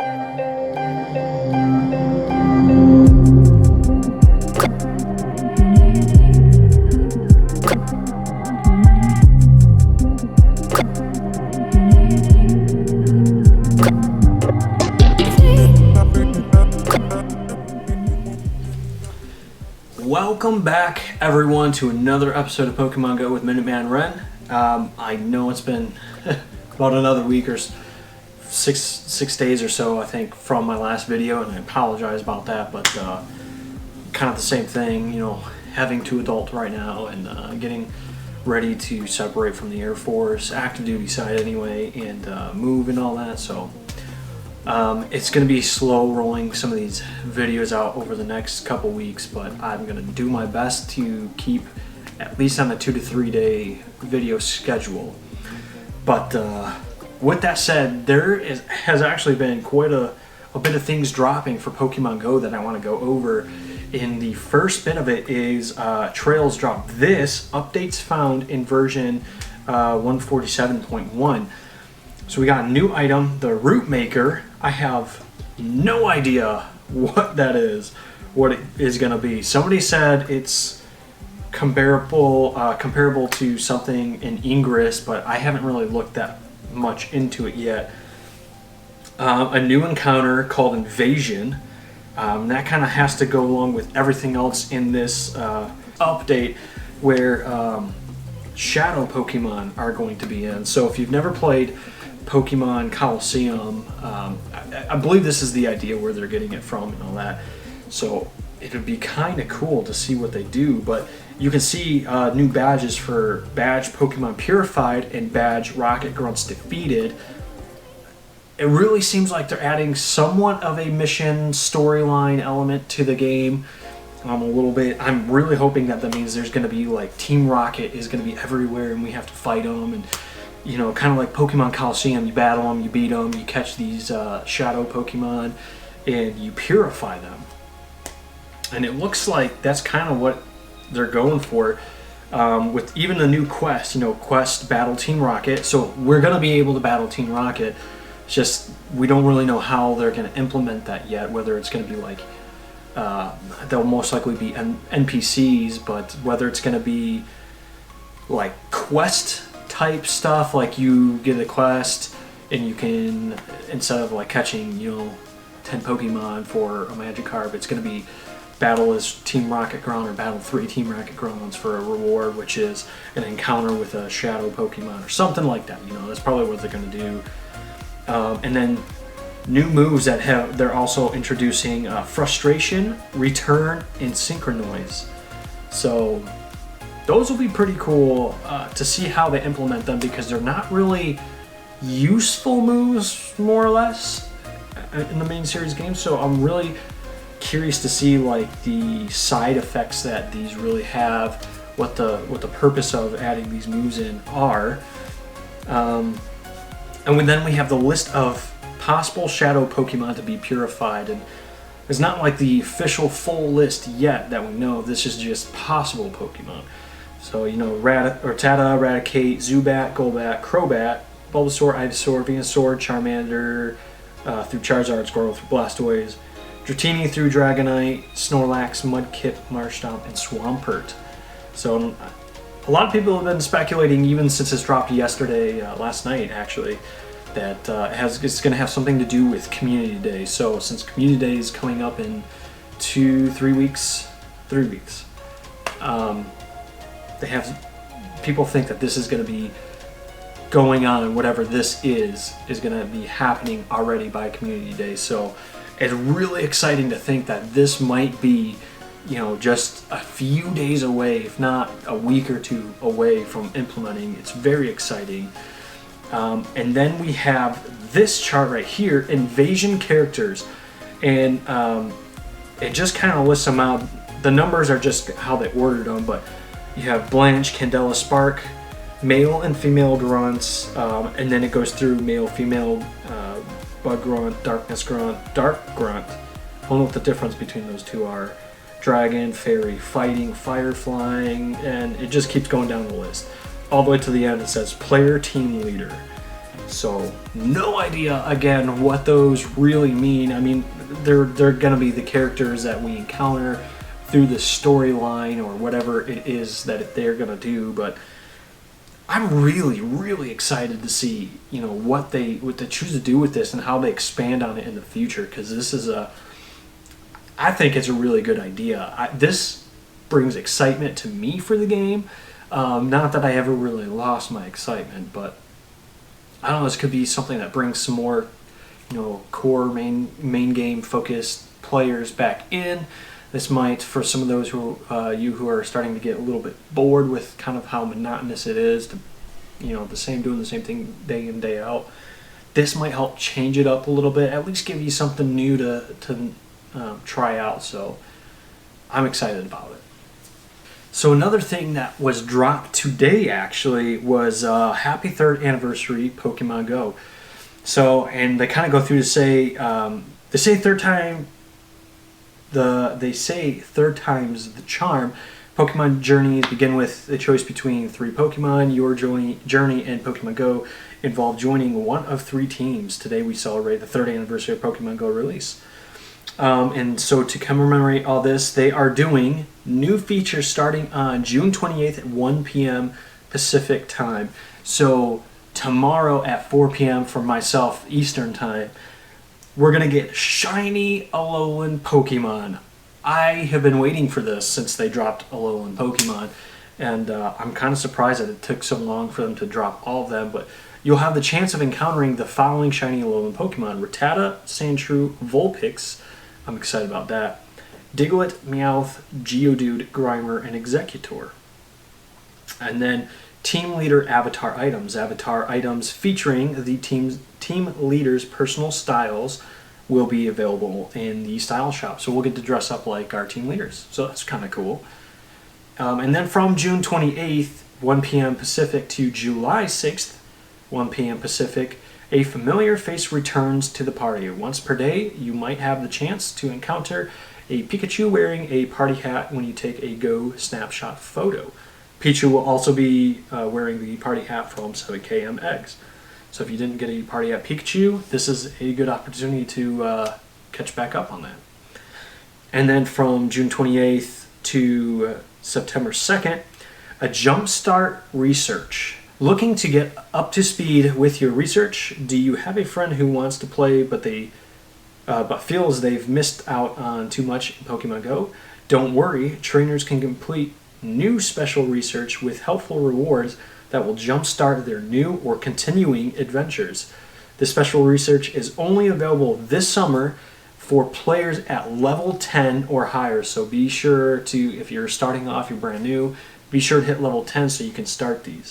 Welcome back, everyone, to another episode of Pokemon Go with Minuteman Ren. I know it's been about another week or six days or so, I think, from my last video, and I apologize about that, but kind of the same thing, you know, having two adults right now and getting ready to separate from the Air Force, active duty side anyway, and move and all that, so it's going to be slow rolling some of these videos out over the next couple weeks, but I'm going to do my best to keep at least on a 2 to 3 day video schedule. But with that said, has actually been quite a bit of things dropping for Pokemon Go that I want to go over. And the first bit of it is Chrales dropped this, updates found in version 147.1. So we got a new item, the Root Maker. I have no idea what that is, what it is going to be. Somebody said it's comparable to something in Ingress, but I haven't really looked that much into it yet. A new encounter called Invasion. That kind of has to go along with everything else in this update, where shadow Pokemon are going to be in. So if you've never played Pokemon Coliseum, I believe this is the idea where they're getting it from and all that, so it would be kind of cool to see what they do. But you can see new badges for Badge Pokemon Purified and Badge Rocket Grunts Defeated. It really seems like they're adding somewhat of a mission storyline element to the game, a little bit. I'm really hoping that means there's going to be like Team Rocket is going to be everywhere and we have to fight them, and you know, kind of like Pokemon Coliseum, you battle them, you beat them, you catch these shadow Pokemon, and you purify them. And it looks like that's kind of what they're going for, with even the new quest, you know, Quest Battle Team Rocket. So we're going to be able to battle Team Rocket, it's just we don't really know how they're going to implement that yet, whether it's going to be like, they'll most likely be NPCs, but whether it's going to be like quest type stuff, like you get a quest and you can, instead of like catching, you know, 10 Pokemon for a Magikarp, it's going to be battle as Team Rocket Grunt or battle 3 Team Rocket Grunts for a reward, which is an encounter with a shadow Pokemon or something like that. You know, that's probably what they're going to do. And then new moves that they're also introducing Frustration, Return, and Synchronoise. So those will be pretty cool to see how they implement them, because they're not really useful moves, more or less, in the main series game. So I'm really curious to see like the side effects that these really have, what the purpose of adding these moves in are. And then we have the list of possible shadow Pokemon to be purified, and it's not like the official full list yet that we know. This is just possible Pokemon. So, you know, Rattata, Raticate, Zubat, Golbat, Crobat, Bulbasaur, Ivysaur, Venusaur, Charmander, through Charizard, Squirtle, through Blastoise, Dratini through Dragonite, Snorlax, Mudkip, Marshtomp, and Swampert. So a lot of people have been speculating, even since this dropped yesterday, last night actually, that it's going to have something to do with Community Day. So since Community Day is coming up in 3 weeks, people think that this is going to be going on, and whatever this is going to be happening already by Community Day. So it's really exciting to think that this might be, you know, just a few days away, if not a week or two away from implementing. It's very exciting. And then we have this chart right here, Invasion characters, and it just kind of lists them out. The numbers are just how they ordered them, but you have Blanche, Candela, Spark, male and female grunts, and then it goes through male, female, Bug Grunt, Darkness Grunt, Dark Grunt. I don't know what the difference between those two are. Dragon, Fairy, Fighting, Fire, Flying, and it just keeps going down the list. All the way to the end it says Player Team Leader. So no idea again what those really mean. I mean, they're gonna be the characters that we encounter through the storyline or whatever it is that they're gonna do, but I'm really excited to see, you know, what they choose to do with this and how they expand on it in the future, because this is I think it's a really good idea. This brings excitement to me for the game. Not that I ever really lost my excitement, but I don't know, this could be something that brings some more, you know, core main game focused players back in. This might, for some of those who who are starting to get a little bit bored with kind of how monotonous it is to, you know, doing the same thing day in, day out. This might help change it up a little bit, at least give you something new to try out. So I'm excited about it. So another thing that was dropped today actually was happy 3rd anniversary Pokemon Go. So, and they kind of go through to say, they say third time's the charm. Pokemon journeys begin with the choice between 3 Pokemon. Your journey and Pokemon Go involve joining one of 3 teams. Today we celebrate the 3rd anniversary of Pokemon Go release. And so to commemorate all this, they are doing new features starting on June 28th at 1 p.m. Pacific time. So tomorrow at 4 p.m. for myself Eastern time, we're going to get shiny Alolan Pokemon. I have been waiting for this since they dropped Alolan Pokemon, and I'm kind of surprised that it took so long for them to drop all of them, but you'll have the chance of encountering the following shiny Alolan Pokemon: Rattata, Sandshrew, Vulpix. I'm excited about that. Diglett, Meowth, Geodude, Grimer, and Executor. And then team leader avatar items. Avatar items featuring the team leaders' personal styles will be available in the style shop. So we'll get to dress up like our team leaders. So that's kind of cool. And then from June 28th, 1 p.m. Pacific to July 6th, 1 p.m. Pacific, a familiar face returns to the party. Once per day, you might have the chance to encounter a Pikachu wearing a party hat when you take a Go snapshot photo. Pichu will also be wearing the party hat from 7KM Eggs. So if you didn't get a party hat Pikachu, this is a good opportunity to catch back up on that. And then from June 28th to September 2nd, a Jumpstart Research. Looking to get up to speed with your research? Do you have a friend who wants to play but feels they've missed out on too much in Pokemon Go? Don't worry, trainers can complete new special research with helpful rewards that will jumpstart their new or continuing adventures. This special research is only available this summer for players at level 10 or higher, so be sure to, if you're starting off, you're brand new, be sure to hit level 10 so you can start these.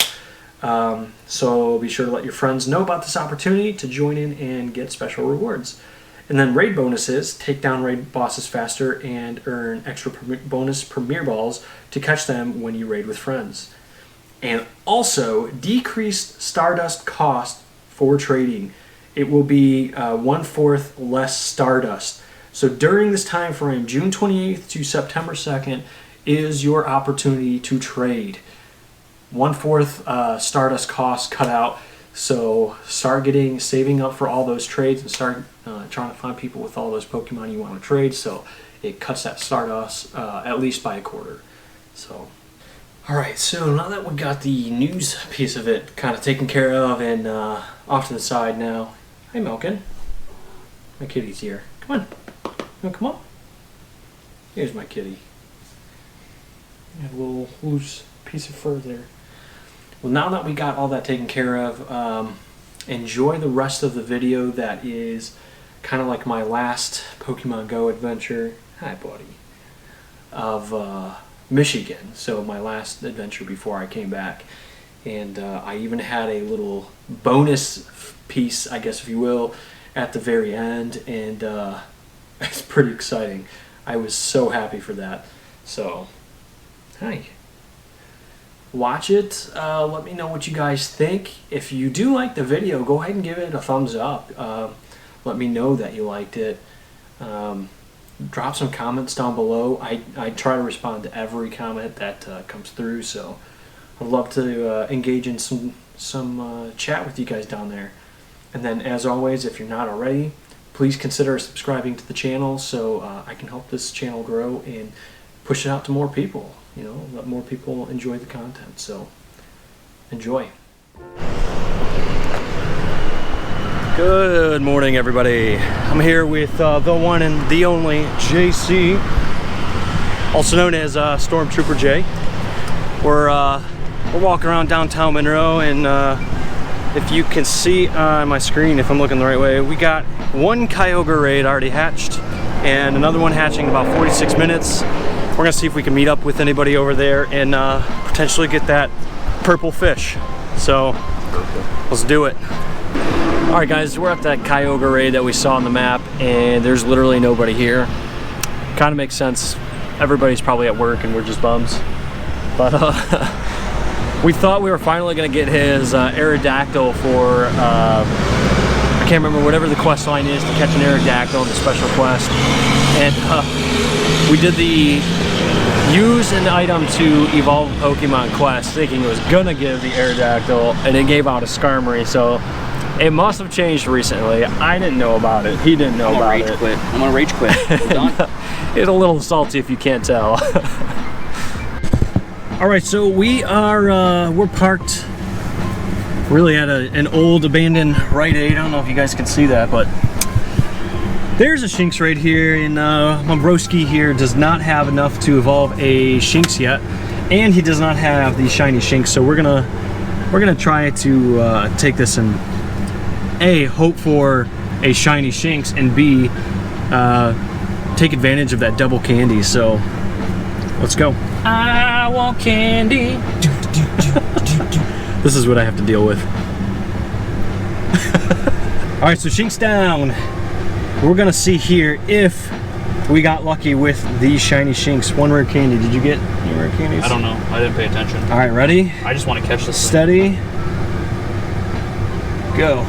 So be sure to let your friends know about this opportunity to join in and get special rewards. And then raid bonuses: take down raid bosses faster and earn extra bonus Premier Balls to catch them when you raid with friends. And also decreased Stardust cost for trading. It will be 1/4 less Stardust. So during this time frame, June 28th to September 2nd, is your opportunity to trade. 1/4 Stardust cost cut out. So start saving up for all those trades and start trying to find people with all those Pokemon you want to trade. So it cuts that Stardust at least by 1/4. So, all right. So now that we got the news piece of it kind of taken care of and off to the side now. Hey, Malkin. My kitty's here. Come on. No, come on. Here's my kitty. I have a little loose piece of fur there. Well, now that we got all that taken care of, enjoy the rest of the video that is kind of like my last Pokemon Go adventure. Hi, buddy. Of Michigan. So my last adventure before I came back. And I even had a little bonus piece, I guess if you will, at the very end. And it's pretty exciting. I was so happy for that. So, hi. Watch it. Let me know what you guys think. If you do like the video, go ahead and give it a thumbs up. Let me know that you liked it. Drop some comments down below. I try to respond to every comment that comes through, so I'd love to engage in some chat with you guys down there. And then, as always, if you're not already, please consider subscribing to the channel so I can help this channel grow and push it out to more people. You know, let more people enjoy the content. So, enjoy. Good morning, everybody. I'm here with the one and the only JC, also known as Stormtrooper J. We're walking around downtown Monroe, and if you can see on my screen, if I'm looking the right way, we got one Kyogre raid already hatched and another one hatching in about 46 minutes. We're gonna see if we can meet up with anybody over there and potentially get that purple fish. So let's do it. All right, guys, we're at that Kyogre raid that we saw on the map, and there's literally nobody here. Kind of makes sense. Everybody's probably at work and we're just bums. But we thought we were finally gonna get his Aerodactyl for, I can't remember, whatever the quest line is to catch an Aerodactyl in the special quest. And we did the use an item to evolve Pokemon quest thinking it was gonna give the Aerodactyl, and it gave out a Skarmory, so it must have changed recently. I didn't know about it. He didn't know about it. I'm gonna rage quit. We're done. It's a little salty if you can't tell. All right, so we're parked really at an old abandoned Rite Aid. I don't know if you guys can see that, but there's a Shinx right here, and my broski here does not have enough to evolve a Shinx yet, and he does not have the shiny Shinx. So we're gonna try to take this and A, hope for a shiny Shinx, and B, take advantage of that double candy. So let's go. I want candy. This is what I have to deal with. All right, so Shinx down. We're gonna see here if we got lucky with the shiny Shinx. One rare candy. Did you get any rare candies? I don't know. I didn't pay attention. All right, ready? I just want to catch this. Steady. Go.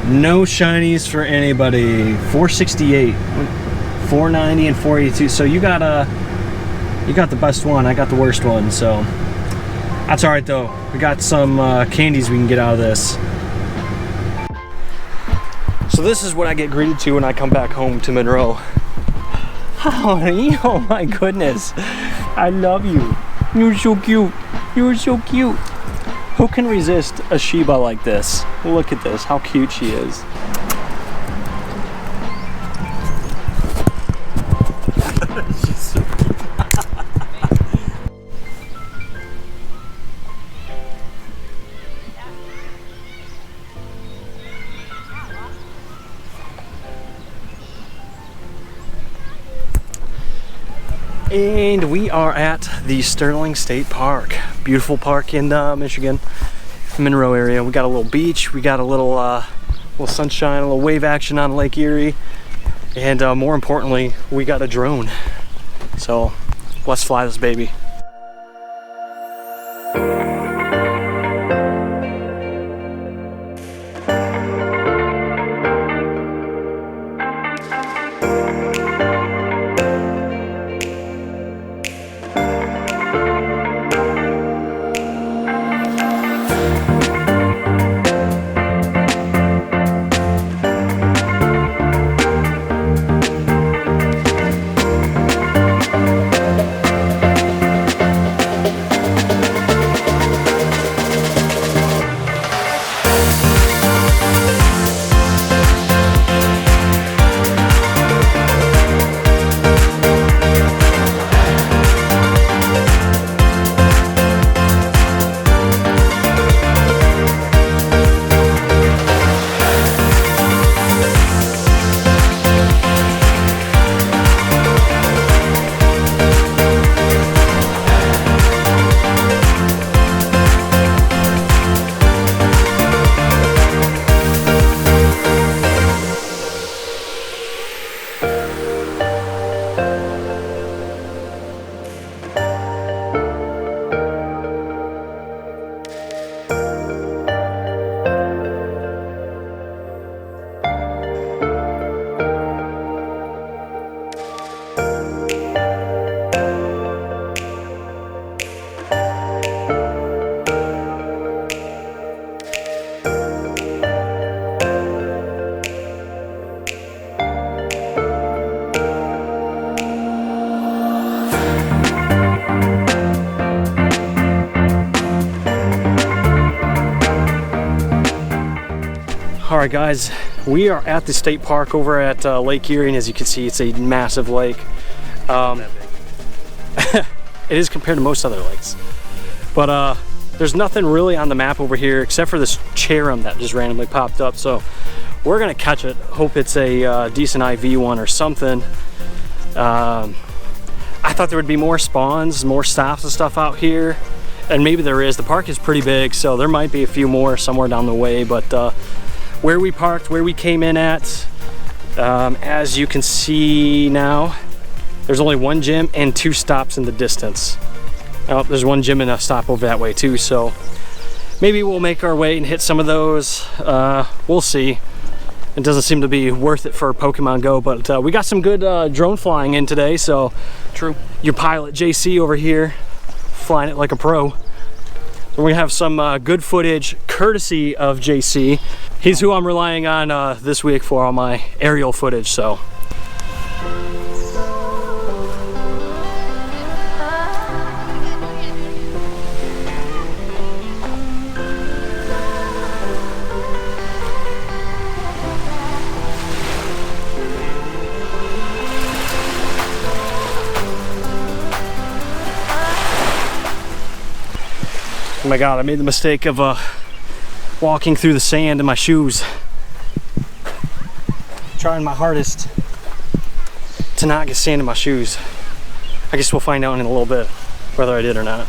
No shinies for anybody. 468, 490, and 482. So you got the best one. I got the worst one. So that's all right though. We got some candies we can get out of this. So this is what I get greeted to when I come back home to Monroe. Oh my goodness. I love you. You're so cute. You're so cute. Who can resist a Shiba like this? Look at this, how cute she is. And we are at the Sterling State Park. Beautiful park in Michigan, Monroe area. We got a little beach, we got a little sunshine, a little wave action on Lake Erie, and more importantly, we got a drone. So let's fly this baby. All right, guys, we are at the state park over at Lake Erie, and as you can see, it's a massive lake. It is compared to most other lakes, but there's nothing really on the map over here except for this cherum that just randomly popped up. So we're gonna catch it. Hope it's a decent IV one or something. I thought there would be more spawns, more stops and stuff out here, and maybe there is. The park is pretty big, so there might be a few more somewhere down the way, but where we parked, where we came in at, as you can see now, there's only one gym and 2 stops in the distance. Oh, there's one gym and a stop over that way too, so maybe we'll make our way and hit some of those. We'll see. It doesn't seem to be worth it for Pokemon Go, but we got some good drone flying in today, so True. your pilot JC over here flying it like a pro. So we're gonna have some good footage courtesy of JC. He's who I'm relying on this week for all my aerial footage, so. Oh my God, I made the mistake of walking through the sand in my shoes. Trying my hardest to not get sand in my shoes. I guess we'll find out in a little bit whether I did or not.